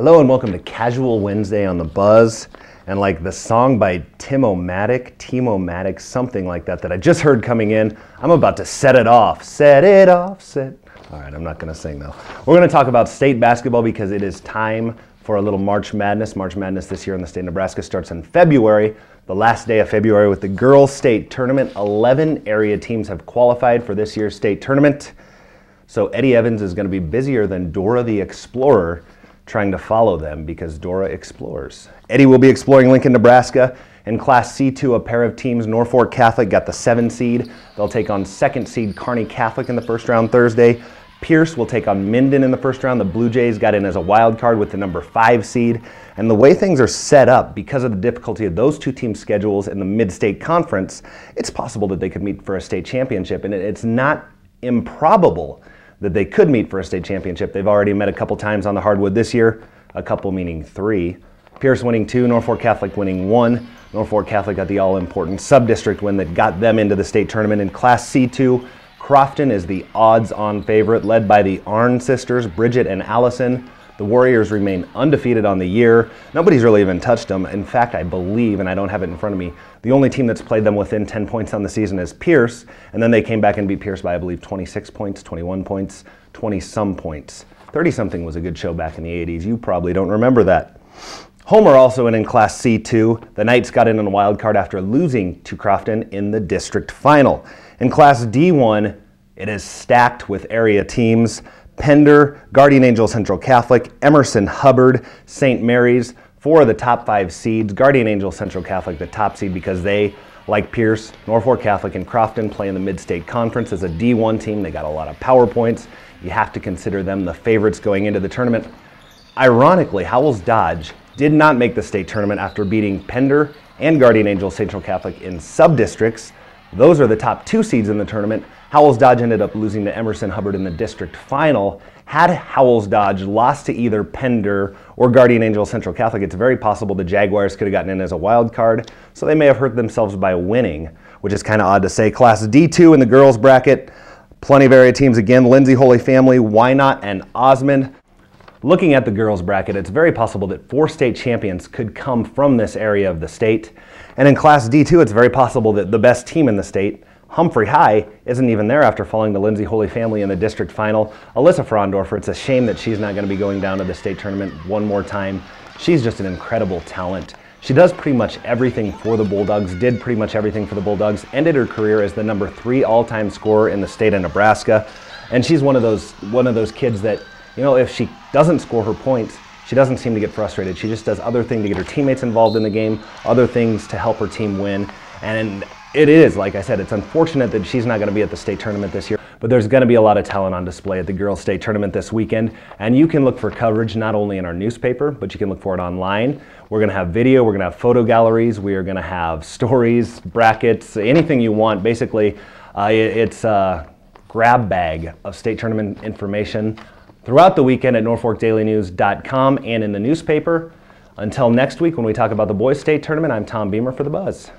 Hello and welcome to Casual Wednesday on the Buzz. And like the song by Timo-matic, something like that I just heard coming in, I'm about to set it off. Set it off, set. All right, I'm not gonna sing though. We're gonna talk about state basketball because it is time for a little March Madness. March Madness this year in the state of Nebraska starts in February, the last day of February with the girls' state tournament. 11 area teams have qualified for this year's state tournament. So Eddie Evans is gonna be busier than Dora the Explorer trying to follow them because Dora explores. Eddie will be exploring Lincoln, Nebraska. In Class C2, a pair of teams, Norfolk Catholic got the 7 seed. They'll take on 2nd seed Kearney Catholic in the first round Thursday. Pierce will take on Minden in the first round. The Blue Jays got in as a wild card with the number 5 seed. And the way things are set up, because of the difficulty of those two teams' schedules in the Mid-State Conference, it's possible that they could meet for a state championship. And it's not improbable that they could meet for a state championship. They've already met a couple times on the hardwood this year, a couple meaning 3. Pierce winning 2, Norfolk Catholic winning 1. Norfolk Catholic got the all-important sub-district win that got them into the state tournament. In Class C2, Crofton is the odds-on favorite, led by the Arn sisters, Bridget and Allison. The Warriors remain undefeated on the year. Nobody's really even touched them. In fact, I believe, and I don't have it in front of me, the only team that's played them within 10 points on the season is Pierce, and then they came back and beat Pierce by, I believe, 26 points, 21 points, 20-some points. 30-something was a good show back in the 80s. You probably don't remember that. Homer also in Class C2. The Knights got in on a wild card after losing to Crofton in the district final. In Class D1, it is stacked with area teams. Pender, Guardian Angel Central Catholic, Emerson Hubbard, St. Mary's, 4 of the top 5 seeds. Guardian Angel Central Catholic, the top seed because they, like Pierce, Norfolk Catholic, and Crofton, play in the Mid-State Conference as a D1 team. They got a lot of power points. You have to consider them the favorites going into the tournament. Ironically, Howells Dodge did not make the state tournament after beating Pender and Guardian Angel Central Catholic in sub-districts. Those are the top 2 seeds in the tournament. Howells Dodge ended up losing to Emerson Hubbard in the district final. Had Howells Dodge lost to either Pender or Guardian Angel Central Catholic, it's very possible the Jaguars could have gotten in as a wild card, so they may have hurt themselves by winning, which is kind of odd to say. Class D2 in the girls bracket, plenty of area teams again, Lindsay Holy Family, Wynot, and Osmond. Looking at the girls bracket, it's very possible that 4 state champions could come from this area of the state. And in Class D2, it's very possible that the best team in the state, Humphrey High, isn't even there after falling to Lindsay Holy Family in the district final. Alyssa Frondorfer, it's a shame that she's not going to be going down to the state tournament one more time. She's just an incredible talent. She does pretty much everything for the Bulldogs, did pretty much everything for the Bulldogs, ended her career as the number 3 all-time scorer in the state of Nebraska. And she's one of those kids that, you know, if she doesn't score her points, she doesn't seem to get frustrated. She just does other things to get her teammates involved in the game, other things to help her team win. And it is, like I said, it's unfortunate that she's not going to be at the state tournament this year, but there's going to be a lot of talent on display at the girls' state tournament this weekend. And you can look for coverage not only in our newspaper, but you can look for it online. We're going to have video, we're going to have photo galleries, we are going to have stories, brackets, anything you want. Basically, it's a grab bag of state tournament information throughout the weekend at norfolkdailynews.com and in the newspaper. Until next week when we talk about the boys' state tournament, I'm Tom Beamer for The Buzz.